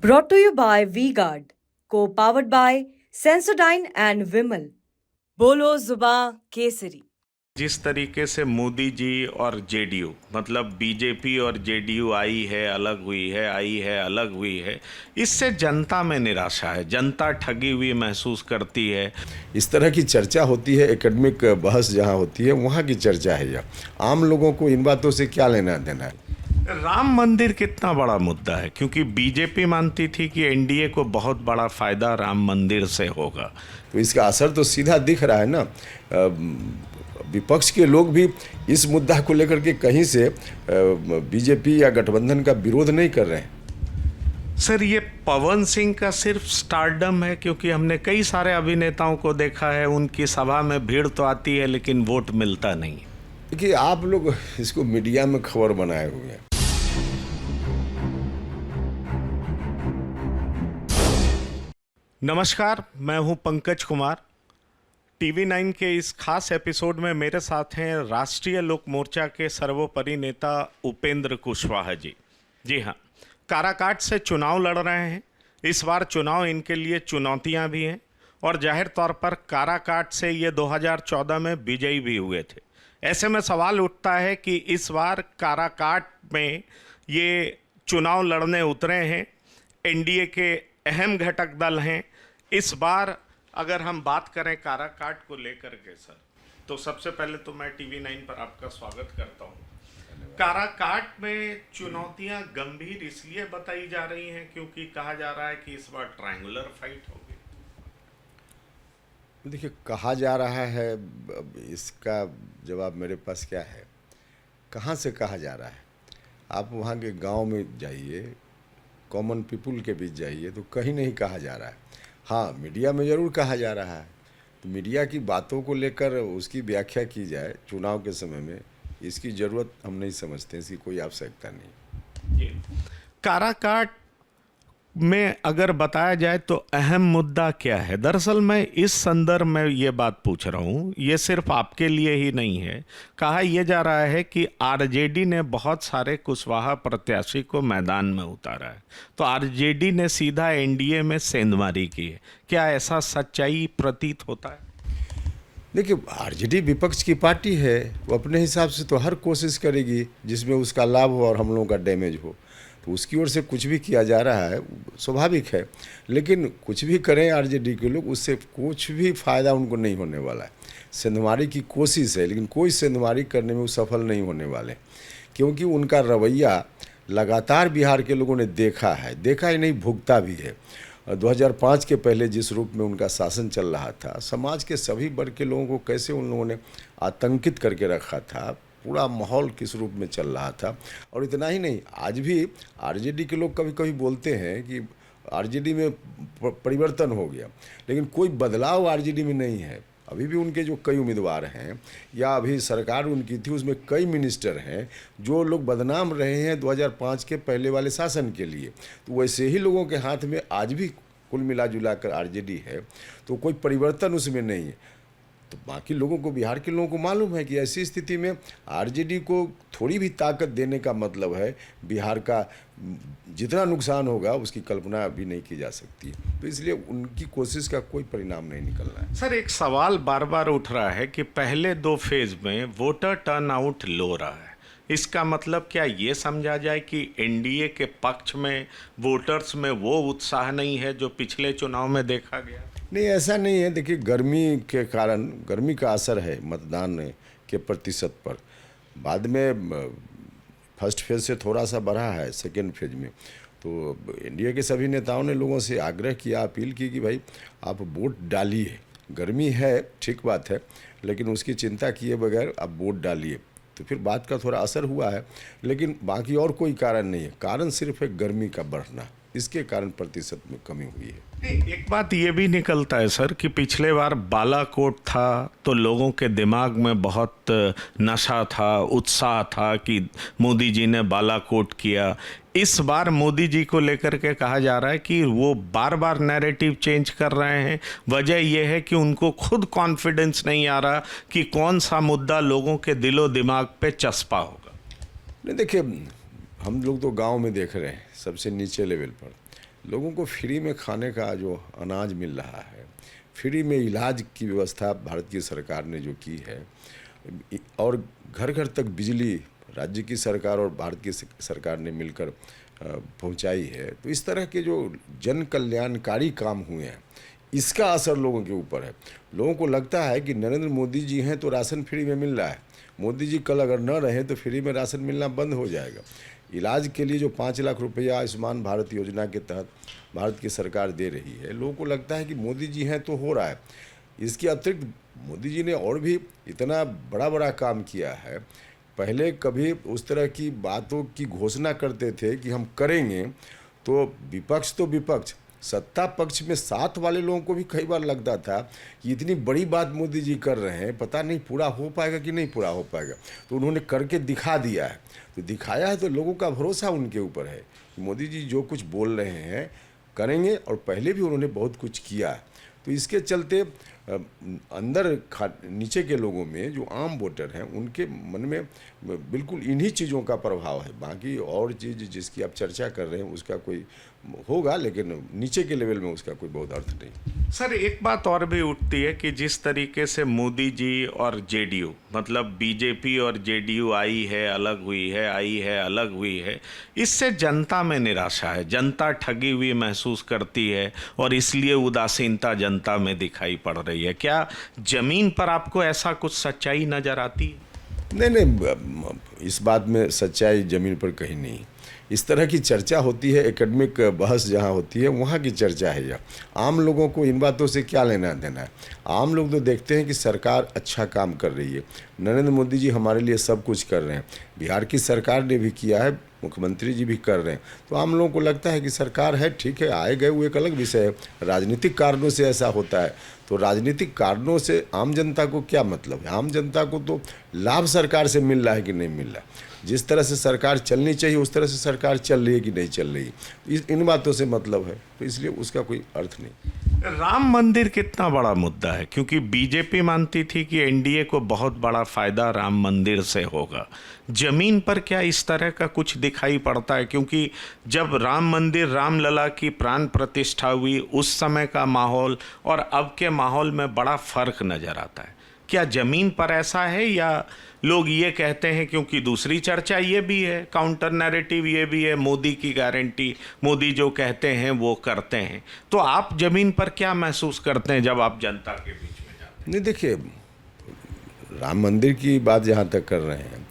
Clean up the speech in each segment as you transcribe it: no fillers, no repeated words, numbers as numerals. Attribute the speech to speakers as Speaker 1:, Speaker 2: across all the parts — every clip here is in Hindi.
Speaker 1: Brought to you by V-Guard, co-powered by Sensodyne and Vimal. बोलो जुबां केसरी।
Speaker 2: जिस तरीके से मोदी जी और जेडीयू मतलब बीजेपी और जेडीयू आई है अलग हुई है, आई है अलग हुई है, इससे जनता में निराशा है। जनता ठगी हुई महसूस करती है।
Speaker 3: इस तरह की चर्चा होती है, एकेडमिक बहस जहाँ होती है वहाँ की चर्चा है। यह आम लोगों को इन बातों से क्या लेना देना है।
Speaker 2: राम मंदिर कितना बड़ा मुद्दा है, क्योंकि बीजेपी मानती थी कि एनडीए को बहुत बड़ा फायदा राम मंदिर से होगा।
Speaker 3: तो इसका असर तो सीधा दिख रहा है ना। विपक्ष के लोग भी इस मुद्दा को लेकर के कहीं से बीजेपी या गठबंधन का विरोध नहीं कर रहे हैं।
Speaker 2: सर, ये पवन सिंह का सिर्फ स्टारडम है, क्योंकि हमने कई सारे अभिनेताओं को देखा है, उनकी सभा में भीड़ तो आती है लेकिन वोट मिलता नहीं।
Speaker 3: देखिए, आप लोग इसको मीडिया में खबर बनाए हुए हैं।
Speaker 2: नमस्कार, मैं हूं पंकज कुमार। टीवी 9 के इस खास एपिसोड में मेरे साथ हैं राष्ट्रीय लोक मोर्चा के सर्वोपरि नेता उपेंद्र कुशवाहा जी। जी हाँ, काराकाट से चुनाव लड़ रहे हैं। इस बार चुनाव इनके लिए चुनौतियां भी हैं और जाहिर तौर पर काराकाट से ये 2014 में विजयी भी हुए थे। ऐसे में सवाल उठता है कि इस बार काराकाट में ये चुनाव लड़ने उतरे हैं, एनडीए के अहम घटक दल हैं। इस बार अगर हम बात करें काराकाट को लेकर के सर, तो सबसे पहले तो मैं टीवी 9 पर आपका स्वागत करता हूं। काराकाट में चुनौतियां गंभीर इसलिए बताई जा रही हैं क्योंकि कहा जा रहा है कि इस बार ट्रायंगुलर फाइट होगी।
Speaker 3: देखिए, कहा जा रहा है, इसका जवाब मेरे पास क्या है। कहाँ से कहा जा रहा है? आप वहाँ के गांव में जाइए, कॉमन पीपुल के बीच जाइए, तो कहीं नहीं कहा जा रहा है। हाँ, मीडिया में ज़रूर कहा जा रहा है। तो मीडिया की बातों को लेकर उसकी व्याख्या की जाए चुनाव के समय में, इसकी ज़रूरत हम नहीं समझते, इसकी कोई आवश्यकता नहीं।
Speaker 2: काराकाट में अगर बताया जाए तो अहम मुद्दा क्या है? दरअसल मैं इस संदर्भ में ये बात पूछ रहा हूँ, ये सिर्फ आपके लिए ही नहीं है। कहा यह जा रहा है कि आरजेडी ने बहुत सारे कुशवाहा प्रत्याशी को मैदान में उतारा है, तो आरजेडी ने सीधा एनडीए में सेंधमारी की है। क्या ऐसा सच्चाई प्रतीत होता है?
Speaker 3: देखिए, आरजेडी विपक्ष की पार्टी है, वो अपने हिसाब से तो हर कोशिश करेगी जिसमें उसका लाभ हो और हम लोगों का डैमेज हो। तो उसकी ओर से कुछ भी किया जा रहा है, स्वाभाविक है। लेकिन कुछ भी करें आरजेडी के लोग, उससे कुछ भी फ़ायदा उनको नहीं होने वाला है। सेंधमारी की कोशिश है, लेकिन कोई सेंधमारी करने में वो सफल नहीं होने वाले, क्योंकि उनका रवैया लगातार बिहार के लोगों ने देखा है, देखा ही नहीं, भुगता भी है। 2005 के पहले जिस रूप में उनका शासन चल रहा था, समाज के सभी वर्ग के लोगों को कैसे उन लोगों ने आतंकित करके रखा था, पूरा माहौल किस रूप में चल रहा था। और इतना ही नहीं, आज भी आरजेडी के लोग कभी कभी बोलते हैं कि आरजेडी में परिवर्तन हो गया, लेकिन कोई बदलाव आरजेडी में नहीं है। अभी भी उनके जो कई उम्मीदवार हैं या अभी सरकार उनकी थी, उसमें कई मिनिस्टर हैं जो लोग बदनाम रहे हैं 2005 के पहले वाले शासन के लिए। तो वैसे ही लोगों के हाथ में आज भी कुल मिला जुला कर आरजेडी है, तो कोई परिवर्तन उसमें नहीं है। तो बाकी लोगों को, बिहार के लोगों को मालूम है कि ऐसी स्थिति में आरजेडी को थोड़ी भी ताकत देने का मतलब है बिहार का जितना नुकसान होगा उसकी कल्पना अभी नहीं की जा सकती। तो इसलिए उनकी कोशिश का कोई परिणाम नहीं निकलना है।
Speaker 2: सर, एक सवाल बार बार उठ रहा है कि पहले 2 फेज में वोटर टर्नआउट लो रहा है। इसका मतलब क्या ये समझा जाए कि एनडीए के पक्ष में वोटर्स में वो उत्साह नहीं है जो पिछले चुनाव में देखा गया?
Speaker 3: नहीं, ऐसा नहीं है। देखिए, गर्मी के कारण, गर्मी का असर है मतदान के प्रतिशत पर। बाद में फर्स्ट फेज से थोड़ा सा बढ़ा है सेकेंड फेज में। तो एनडीए के सभी नेताओं ने लोगों से आग्रह किया, अपील की कि भाई आप वोट डालिए। गर्मी है, ठीक बात है, लेकिन उसकी चिंता किए बगैर आप वोट डालिए। तो फिर बात का थोड़ा असर हुआ है, लेकिन बाकी और कोई कारण नहीं है। कारण सिर्फ है गर्मी का बढ़ना, इसके कारण प्रतिशत में कमी हुई है।
Speaker 2: एक बात ये भी निकलता है सर कि पिछले बार बालाकोट था तो लोगों के दिमाग में बहुत नशा था, उत्साह था कि मोदी जी ने बालाकोट किया। इस बार मोदी जी को लेकर के कहा जा रहा है कि वो बार बार नैरेटिव चेंज कर रहे हैं। वजह यह है कि उनको खुद कॉन्फिडेंस नहीं आ रहा कि कौन सा मुद्दा लोगों के दिलो दिमाग पे चस्पा होगा।
Speaker 3: नहीं, देखिए, हम लोग तो गांव में देख रहे हैं, सबसे नीचे लेवल पर। लोगों को फ्री में खाने का जो अनाज मिल रहा है, फ्री में इलाज की व्यवस्था भारत की सरकार ने जो की है, और घर घर तक बिजली राज्य की सरकार और भारत की सरकार ने मिलकर पहुंचाई है, तो इस तरह के जो जन कल्याणकारी काम हुए हैं, इसका असर लोगों के ऊपर है। लोगों को लगता है कि नरेंद्र मोदी जी हैं तो राशन फ्री में मिल रहा है, मोदी जी कल अगर न रहें तो फ्री में राशन मिलना बंद हो जाएगा। इलाज के लिए जो 5 लाख रुपया आयुष्मान भारत योजना के तहत भारत की सरकार दे रही है, लोगों को लगता है कि मोदी जी हैं तो हो रहा है। इसके अतिरिक्त मोदी जी ने और भी इतना बड़ा बड़ा काम किया है। पहले कभी उस तरह की बातों की घोषणा करते थे कि हम करेंगे, तो विपक्ष सत्ता पक्ष में साथ वाले लोगों को भी कई बार लगता था कि इतनी बड़ी बात मोदी जी कर रहे हैं, पता नहीं पूरा हो पाएगा कि नहीं पूरा हो पाएगा। तो उन्होंने करके दिखा दिया है, तो दिखाया है तो लोगों का भरोसा उनके ऊपर है कि मोदी जी जो कुछ बोल रहे हैं करेंगे, और पहले भी उन्होंने बहुत कुछ किया है। तो इसके चलते नीचे के लोगों में जो आम वोटर हैं, उनके मन में बिल्कुल इन्हीं चीज़ों का प्रभाव है। बाकी और चीज़ जिसकी आप चर्चा कर रहे हैं उसका कोई होगा, लेकिन नीचे के लेवल में उसका कोई बहुत अर्थ नहीं।
Speaker 2: सर, एक बात और भी उठती है कि जिस तरीके से मोदी जी और जेडीयू, मतलब बीजेपी और जेडीयू आई है अलग हुई है, आई है अलग हुई है, इससे जनता में निराशा है, जनता ठगी हुई महसूस करती है और इसलिए उदासीनता जनता में दिखाई पड़ रही है। क्या जमीन पर आपको ऐसा कुछ सच्चाई नजर आती है?
Speaker 3: नहीं, इस बात में सच्चाई जमीन पर कहीं नहीं। इस तरह की चर्चा होती है, एकेडमिक बहस जहाँ होती है वहाँ की चर्चा है। यह आम लोगों को इन बातों से क्या लेना देना है। आम लोग तो देखते हैं कि सरकार अच्छा काम कर रही है, नरेंद्र मोदी जी हमारे लिए सब कुछ कर रहे हैं, बिहार की सरकार ने भी किया है, मुख्यमंत्री जी भी कर रहे हैं। तो आम लोगों को लगता है कि सरकार है, ठीक है, आए गए वो एक अलग विषय है। राजनीतिक कारणों से ऐसा होता है, तो राजनीतिक कारणों से आम जनता को क्या मतलब है? आम जनता को तो लाभ सरकार से मिल रहा है कि नहीं मिल रहा है। जिस तरह से सरकार चलनी चाहिए उस तरह से सरकार चल रही है कि नहीं चल रही, इन बातों से मतलब है, तो इसलिए उसका कोई अर्थ नहीं।
Speaker 2: राम मंदिर कितना बड़ा मुद्दा है, क्योंकि बीजेपी मानती थी कि एनडीए को बहुत बड़ा फायदा राम मंदिर से होगा। जमीन पर क्या इस तरह का कुछ दिखाई पड़ता है? क्योंकि जब राम मंदिर, रामलला की प्राण प्रतिष्ठा हुई, उस समय का माहौल और अब के माहौल में बड़ा फर्क नजर आता है। क्या जमीन पर ऐसा है, या लोग ये कहते हैं, क्योंकि दूसरी चर्चा ये भी है, काउंटर नैरेटिव ये भी है, मोदी की गारंटी, मोदी जो कहते हैं वो करते हैं। तो आप जमीन पर क्या महसूस करते हैं जब आप जनता के बीच में जाते हैं?
Speaker 3: नहीं, देखिए, राम मंदिर की बात जहाँ तक कर रहे हैं,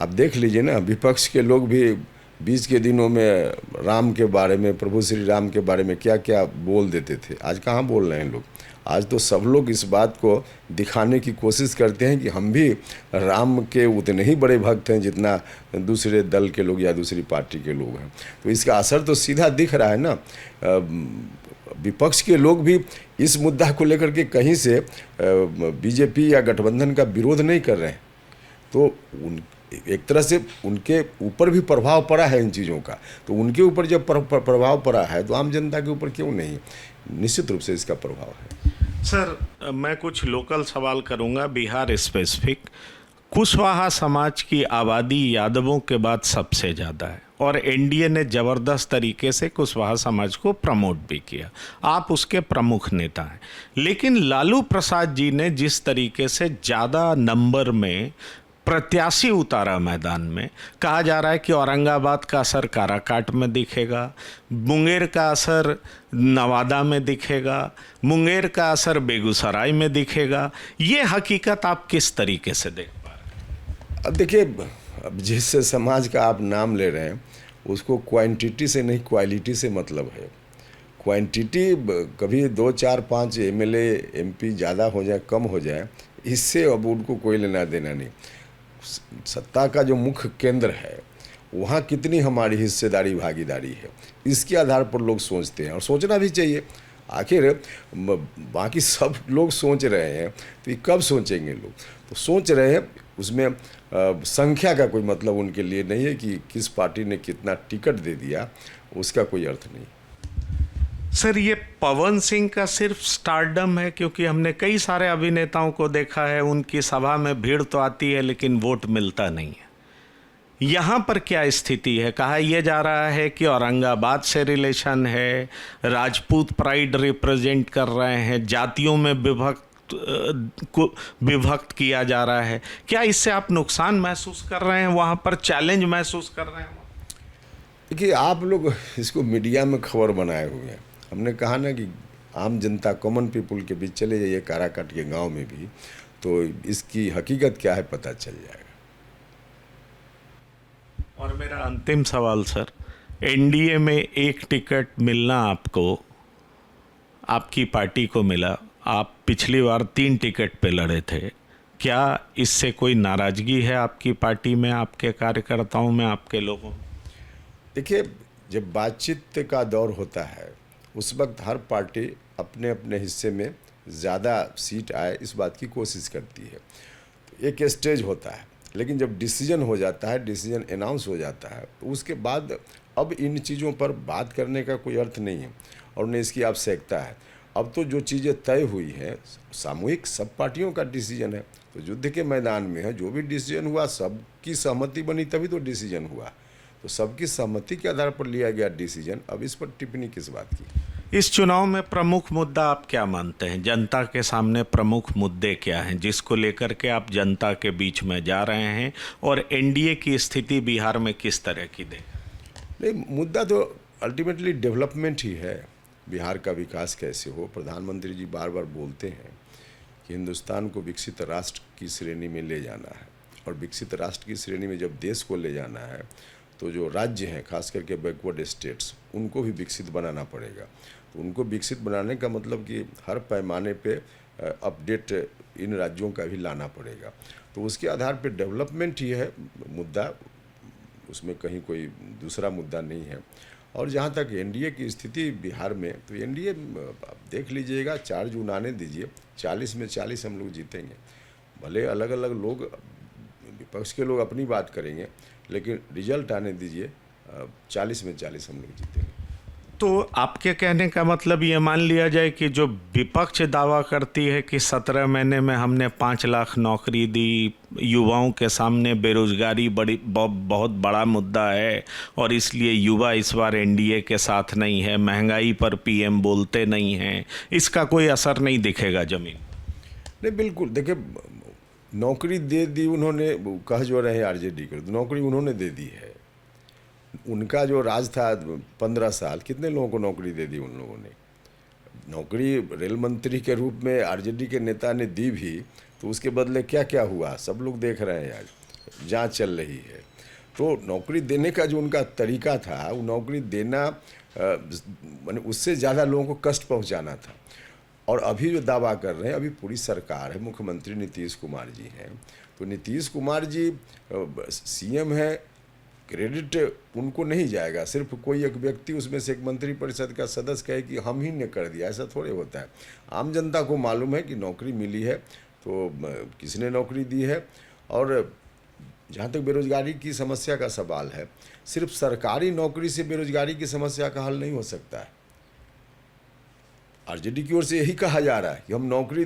Speaker 3: आप देख लीजिए ना, विपक्ष के लोग भी बीच के दिनों में राम के बारे में, प्रभु श्री राम के बारे में क्या क्या बोल देते थे। आज कहाँ बोल रहे हैं लोग? आज तो सब लोग इस बात को दिखाने की कोशिश करते हैं कि हम भी राम के उतने ही बड़े भक्त हैं जितना दूसरे दल के लोग या दूसरी पार्टी के लोग हैं। तो इसका असर तो सीधा दिख रहा है ना। विपक्ष के लोग भी इस मुद्दा को लेकर के कहीं से बीजेपी या गठबंधन का विरोध नहीं कर रहे हैं, तो एक तरह से उनके ऊपर भी प्रभाव पड़ा है इन चीज़ों का। तो उनके ऊपर जब प्रभाव पड़ा है तो आम जनता के ऊपर क्यों नहीं? निश्चित रूप से इसका प्रभाव है।
Speaker 2: सर, मैं कुछ लोकल सवाल करूंगा, बिहार स्पेसिफिक। कुशवाहा समाज की आबादी यादवों के बाद सबसे ज़्यादा है और एनडीए ने ज़बरदस्त तरीके से कुशवाहा समाज को प्रमोट भी किया। आप उसके प्रमुख नेता हैं, लेकिन लालू प्रसाद जी ने जिस तरीके से ज़्यादा नंबर में प्रत्याशी उतारा मैदान में, कहा जा रहा है कि औरंगाबाद का असर काराकाट में दिखेगा, मुंगेर का असर नवादा में दिखेगा, मुंगेर का असर बेगूसराय में दिखेगा। ये हकीकत आप किस तरीके से देख पा रहे हैं?
Speaker 3: अब देखिए, अब जिस समाज का आप नाम ले रहे हैं उसको क्वांटिटी से नहीं क्वालिटी से मतलब है। क्वांटिटी कभी 2, 4, 5 एमएलए एमपी ज़्यादा हो जाए कम हो जाए, इससे अब उनको कोई लेना देना नहीं। सत्ता का जो मुख्य केंद्र है वहाँ कितनी हमारी हिस्सेदारी भागीदारी है, इसके आधार पर लोग सोचते हैं, और सोचना भी चाहिए। आखिर बाकी सब लोग सोच रहे हैं तो ये कब सोचेंगे लोग? तो सोच रहे हैं, उसमें संख्या का कोई मतलब उनके लिए नहीं है कि किस पार्टी ने कितना टिकट दे दिया, उसका कोई अर्थ नहीं।
Speaker 2: सर, ये पवन सिंह का सिर्फ स्टारडम है? क्योंकि हमने कई सारे अभिनेताओं को देखा है, उनकी सभा में भीड़ तो आती है लेकिन वोट मिलता नहीं है। यहाँ पर क्या स्थिति है? कहा यह जा रहा है कि औरंगाबाद से रिलेशन है, राजपूत प्राइड रिप्रेजेंट कर रहे हैं, जातियों में को विभक्त किया जा रहा है। क्या इससे आप नुकसान महसूस कर रहे हैं, वहाँ पर चैलेंज महसूस कर रहे हैं?
Speaker 3: देखिए, आप लोग इसको मीडिया में खबर बनाए हुए हैं। हमने कहा ना कि आम जनता, कॉमन पीपल के बीच चले जाइए, काराकाट के गांव में भी, तो इसकी हकीकत क्या है पता चल जाएगा।
Speaker 2: और मेरा अंतिम सवाल सर, एनडीए में एक टिकट मिलना आपको, आपकी पार्टी को मिला, आप पिछली बार 3 टिकट पे लड़े थे। क्या इससे कोई नाराज़गी है आपकी पार्टी में, आपके कार्यकर्ताओं में, आपके लोगों में?
Speaker 3: देखिए, जब बातचीत का दौर होता है उस वक्त हर पार्टी अपने अपने हिस्से में ज़्यादा सीट आए इस बात की कोशिश करती है। तो एक स्टेज होता है, लेकिन जब डिसीजन हो जाता है, डिसीजन अनाउंस हो जाता है, तो उसके बाद अब इन चीज़ों पर बात करने का कोई अर्थ नहीं है और न इसकी आवश्यकता है। अब तो जो चीज़ें तय हुई हैं, सामूहिक सब पार्टियों का डिसीजन है, तो युद्ध के मैदान में है, जो भी डिसीजन हुआ सबकी सहमति बनी तभी तो डिसीजन हुआ। तो सबकी सहमति के आधार पर लिया गया डिसीजन। अब इस पर टिप्पणी किस बात की?
Speaker 2: इस चुनाव में प्रमुख मुद्दा आप क्या मानते हैं? जनता के सामने प्रमुख मुद्दे क्या हैं जिसको लेकर के आप जनता के बीच में जा रहे हैं, और एनडीए की स्थिति बिहार में किस तरह की दें?
Speaker 3: नहीं, मुद्दा तो अल्टीमेटली डेवलपमेंट ही है। बिहार का विकास कैसे हो। प्रधानमंत्री जी बार बार बोलते हैं कि हिंदुस्तान को विकसित राष्ट्र की श्रेणी में ले जाना है, और विकसित राष्ट्र की श्रेणी में जब देश को ले जाना है तो जो राज्य हैं, खास करके बैकवर्ड स्टेट्स, उनको भी विकसित बनाना पड़ेगा। तो उनको विकसित बनाने का मतलब कि हर पैमाने पे अपडेट इन राज्यों का भी लाना पड़ेगा। तो उसके आधार पे डेवलपमेंट ही है मुद्दा, उसमें कहीं कोई दूसरा मुद्दा नहीं है। और जहाँ तक एनडीए की स्थिति बिहार में, तो एनडीए आप देख लीजिएगा, 4 जून आने दीजिए, 40 में 40 हम लोग जीतेंगे। भले अलग अलग लोग, विपक्ष के लोग अपनी बात करेंगे, लेकिन रिजल्ट आने दीजिए, 40 में 40 हम लोग जीतेंगे।
Speaker 2: तो आपके कहने का मतलब ये मान लिया जाए कि जो विपक्ष दावा करती है कि 17 महीने में हमने 5 लाख नौकरी दी, युवाओं के सामने बेरोजगारी बहुत बड़ा मुद्दा है और इसलिए युवा इस बार एनडीए के साथ नहीं है, महंगाई पर पीएम बोलते नहीं हैं, इसका कोई असर नहीं दिखेगा जमीन?
Speaker 3: नहीं, बिल्कुल। देखिए, नौकरी दे दी उन्होंने, कह जो रहे आरजेडी को, तो नौकरी उन्होंने दे दी है। उनका जो राज था 15 साल, कितने लोगों को नौकरी दे दी उन लोगों ने? नौकरी रेल मंत्री के रूप में आरजेडी के नेता ने दी भी, तो उसके बदले क्या क्या हुआ सब लोग देख रहे हैं, आज जांच चल रही है। तो नौकरी देने का जो उनका तरीका था, वो नौकरी देना माने उससे ज़्यादा लोगों को कष्ट पहुंचाना था। और अभी जो दावा कर रहे हैं, अभी पूरी सरकार है, मुख्यमंत्री नीतीश कुमार जी हैं, तो नीतीश कुमार जी सीएम है, क्रेडिट उनको नहीं जाएगा। सिर्फ कोई एक व्यक्ति उसमें से एक मंत्री परिषद का सदस्य कहे कि हम ही ने कर दिया, ऐसा थोड़े होता है। आम जनता को मालूम है कि नौकरी मिली है, तो किसने नौकरी दी है। और जहाँ तक बेरोजगारी की समस्या का सवाल है, सिर्फ सरकारी नौकरी से बेरोजगारी की समस्या का हल नहीं हो सकता है। आरजेडी की ओर से यही कहा जा रहा है कि हम नौकरी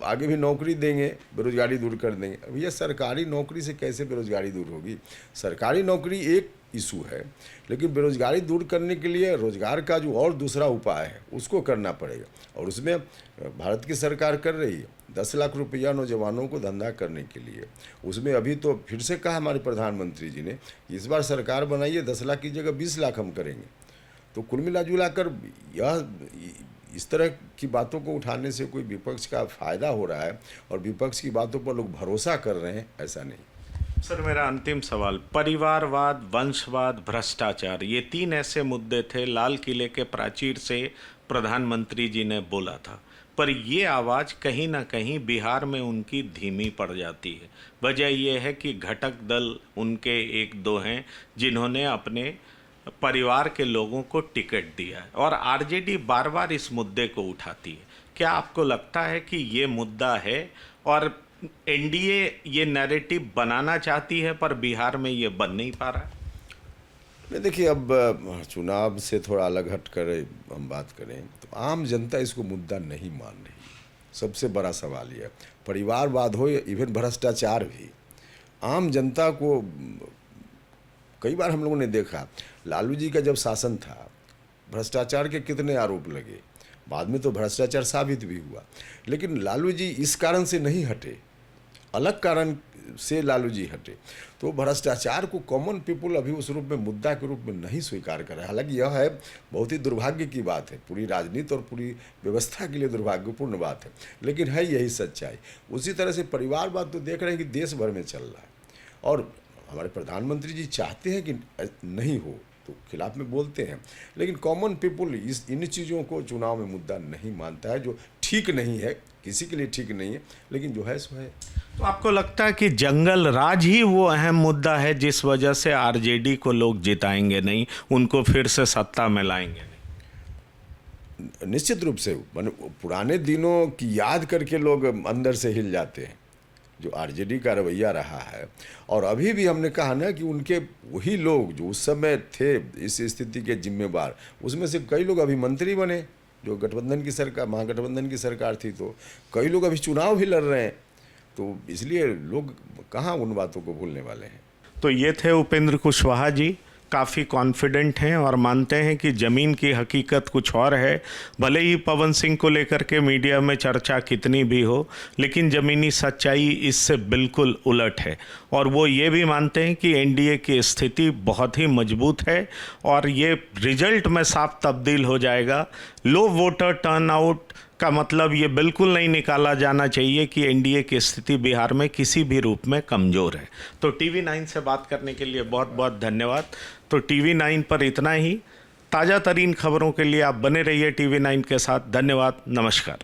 Speaker 3: आगे भी नौकरी देंगे, बेरोजगारी दूर कर देंगे। भैया, सरकारी नौकरी से कैसे बेरोजगारी दूर होगी? सरकारी नौकरी एक इशू है, लेकिन बेरोजगारी दूर करने के लिए रोजगार का जो और दूसरा उपाय है उसको करना पड़ेगा, और उसमें भारत की सरकार कर रही है। 10 लाख रुपया नौजवानों को धंधा करने के लिए। उसमें अभी तो फिर से कहा हमारे प्रधानमंत्री जी ने, इस बार सरकार बनाइए, 10 लाख की जगह 20 लाख हम करेंगे। तो कुल मिला जुला कर यह इस तरह की बातों को उठाने से कोई विपक्ष का फ़ायदा हो रहा है और विपक्ष की बातों पर लोग भरोसा कर रहे हैं, ऐसा नहीं।
Speaker 2: सर, मेरा अंतिम सवाल, परिवारवाद, वंशवाद, भ्रष्टाचार, ये 3 ऐसे मुद्दे थे लाल किले के प्राचीर से प्रधानमंत्री जी ने बोला था, पर ये आवाज़ कहीं ना कहीं बिहार में उनकी धीमी पड़ जाती है। वजह यह है कि घटक दल उनके 1-2 हैं जिन्होंने अपने परिवार के लोगों को टिकट दिया है, और आरजेडी बार बार इस मुद्दे को उठाती है। क्या आपको लगता है कि ये मुद्दा है और एनडीए ये नैरेटिव बनाना चाहती है पर बिहार में ये बन नहीं पा रहा?
Speaker 3: नहीं, देखिए, अब चुनाव से थोड़ा अलग हट कर हम बात करें तो आम जनता इसको मुद्दा नहीं मान रही। सबसे बड़ा सवाल यह, परिवारवाद हो या इवन भ्रष्टाचार भी, आम जनता को कई बार हम लोगों ने देखा लालू जी का जब शासन था, भ्रष्टाचार के कितने आरोप लगे, बाद में तो भ्रष्टाचार साबित भी हुआ, लेकिन लालू जी इस कारण से नहीं हटे, अलग कारण से लालू जी हटे। तो भ्रष्टाचार को कॉमन पीपुल अभी उस रूप में मुद्दा के रूप में नहीं स्वीकार कर रहा है। हालांकि यह है बहुत ही दुर्भाग्य की बात है, पूरी राजनीति और पूरी व्यवस्था के लिए दुर्भाग्यपूर्ण बात है, लेकिन है यही सच्चाई। उसी तरह से परिवारवाद तो देख रहे हैं कि देश भर में चल रहा है, और हमारे प्रधानमंत्री जी चाहते हैं कि नहीं हो तो खिलाफ में बोलते हैं, लेकिन कॉमन पीपुल इन चीज़ों को चुनाव में मुद्दा नहीं मानता है, जो ठीक नहीं है, किसी के लिए ठीक नहीं है, लेकिन जो है सो है।
Speaker 2: तो आपको लगता है कि जंगल राज ही वो अहम मुद्दा है जिस वजह से आरजेडी को लोग जिताएंगे नहीं, उनको फिर से सत्ता में लाएंगे नहीं?
Speaker 3: निश्चित रूप से पुराने दिनों की याद करके लोग अंदर से हिल जाते हैं, जो आरजेडी का रवैया रहा है। और अभी भी हमने कहा ना कि उनके वही लोग जो उस समय थे इस स्थिति के जिम्मेवार, उसमें से कई लोग अभी मंत्री बने, जो गठबंधन की सरकार, महागठबंधन की सरकार थी, तो कई लोग अभी चुनाव भी लड़ रहे हैं, तो इसलिए लोग कहाँ उन बातों को भूलने वाले हैं।
Speaker 2: तो ये थे उपेंद्र कुशवाहा जी, काफ़ी कॉन्फिडेंट हैं और मानते हैं कि ज़मीन की हकीकत कुछ और है। भले ही पवन सिंह को लेकर के मीडिया में चर्चा कितनी भी हो, लेकिन ज़मीनी सच्चाई इससे बिल्कुल उलट है। और वो ये भी मानते हैं कि एनडीए की स्थिति बहुत ही मजबूत है और ये रिजल्ट में साफ तब्दील हो जाएगा। लो वोटर टर्नआउट का मतलब ये बिल्कुल नहीं निकाला जाना चाहिए कि एनडीए की स्थिति बिहार में किसी भी रूप में कमज़ोर है। तो टीवी 9 से बात करने के लिए बहुत बहुत धन्यवाद। तो टीवी 9 पर इतना ही। ताज़ा तरीन खबरों के लिए आप बने रहिए टीवी 9 के साथ। धन्यवाद, नमस्कार।